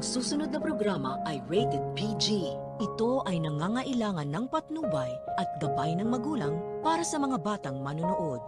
Ang susunod na programa ay rated PG. Ito ay nangangailangan ng patnubay at gabay ng magulang para sa mga batang manunood.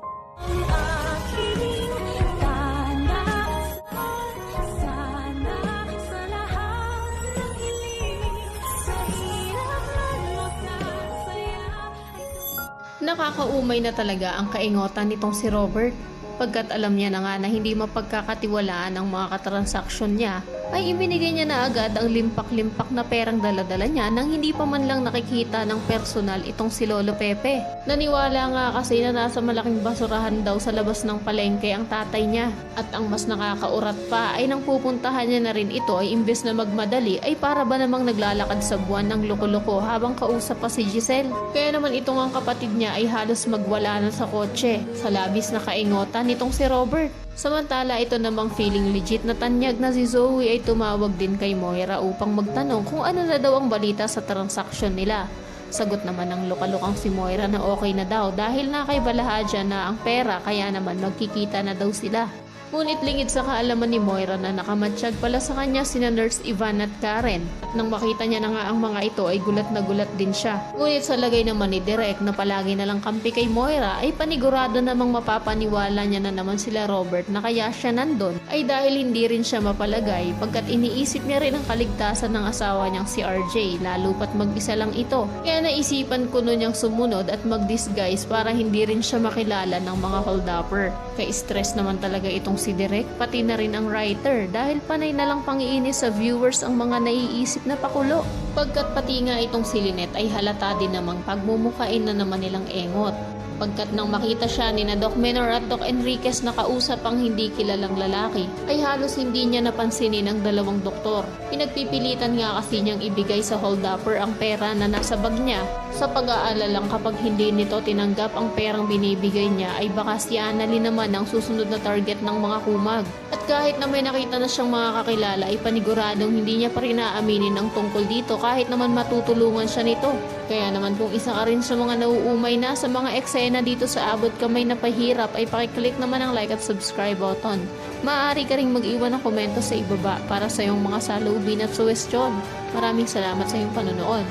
Nakakaumay na talaga ang kaingotan nitong si Robert. Pagkat alam niya na nga na hindi mapagkakatiwalaan ang mga katransaksyon niya, ay ibinigay niya na agad ang limpak-limpak na perang daladala niya nang hindi pa man lang nakikita ng personal itong si Lolo Pepe. Naniwala nga kasi na nasa malaking basurahan daw sa labas ng palengke ang tatay niya. At ang mas nakakaurat pa ay nang pupuntahan niya na rin ito ay imbes na magmadali ay para ba namang naglalakad sa buwan ng loko-loko habang kausap pa si Giselle. Kaya naman itong ang kapatid niya ay halos magwala na sa kotse sa labis na kaingotan nitong si Robert. Samantala ito namang feeling legit na tanyag na si Zoe ay tumawag din kay Moira upang magtanong kung ano na daw ang balita sa transaksyon nila. Sagot naman ng lukalukang si Moira na okay na daw dahil nakaibalahan na ang pera kaya naman magkikita na daw sila. Ngunit lingid sa kaalaman ni Moira na nakamatsyag pala sa kanya sina Nurse Ivan at Karen. At nang makita niya na nga ang mga ito ay gulat na gulat din siya. Ngunit sa lagay naman ni Direk na palagi na lang kampi kay Moira ay panigurado namang mapapaniwala niya na naman sila Robert na kaya siya nandun ay dahil hindi rin siya mapalagay pagkat iniisip niya rin ang kaligtasan ng asawa niyang si RJ lalo pat mag-isa lang ito. Kaya naisipan ko nun niyang sumunod at mag-disguise para hindi rin siya makilala ng mga holdupper. Ka-stress naman talaga itong si Direk pati na rin ang writer dahil panay na lang pangiinis sa viewers ang mga naiisip na pakulo. Pagkat pati nga itong si Lynette ay halata din namang pagmumukain na naman nilang engot. Pagkat nang makita siya ni na Doc Menor at Doc Enriquez na kausap ang hindi kilalang lalaki, ay halos hindi niya napansinin ang dalawang doktor. Pinagpipilitan nga kasi niyang ibigay sa holdupper ang pera na nasa bag niya sa pag-aalalang kapag hindi nito tinanggap ang perang binibigay niya ay baka si Annalyn naman ang susunod na target ng mga kumag. At kahit na may nakita na siyang mga kakilala ay paniguradong hindi niya pa rin aaminin ang tungkol dito kahit naman matutulungan siya nito. Kaya naman kung isa ka rin sa mga nauumay na sa mga eksena dito sa Abot Kamay na Pahirap ay pakiclick naman ang like at subscribe button. Maaari ka ring mag-iwan ng komento sa ibaba para sa iyong mga saloobin at suwestyon. Maraming salamat sa iyong panonood.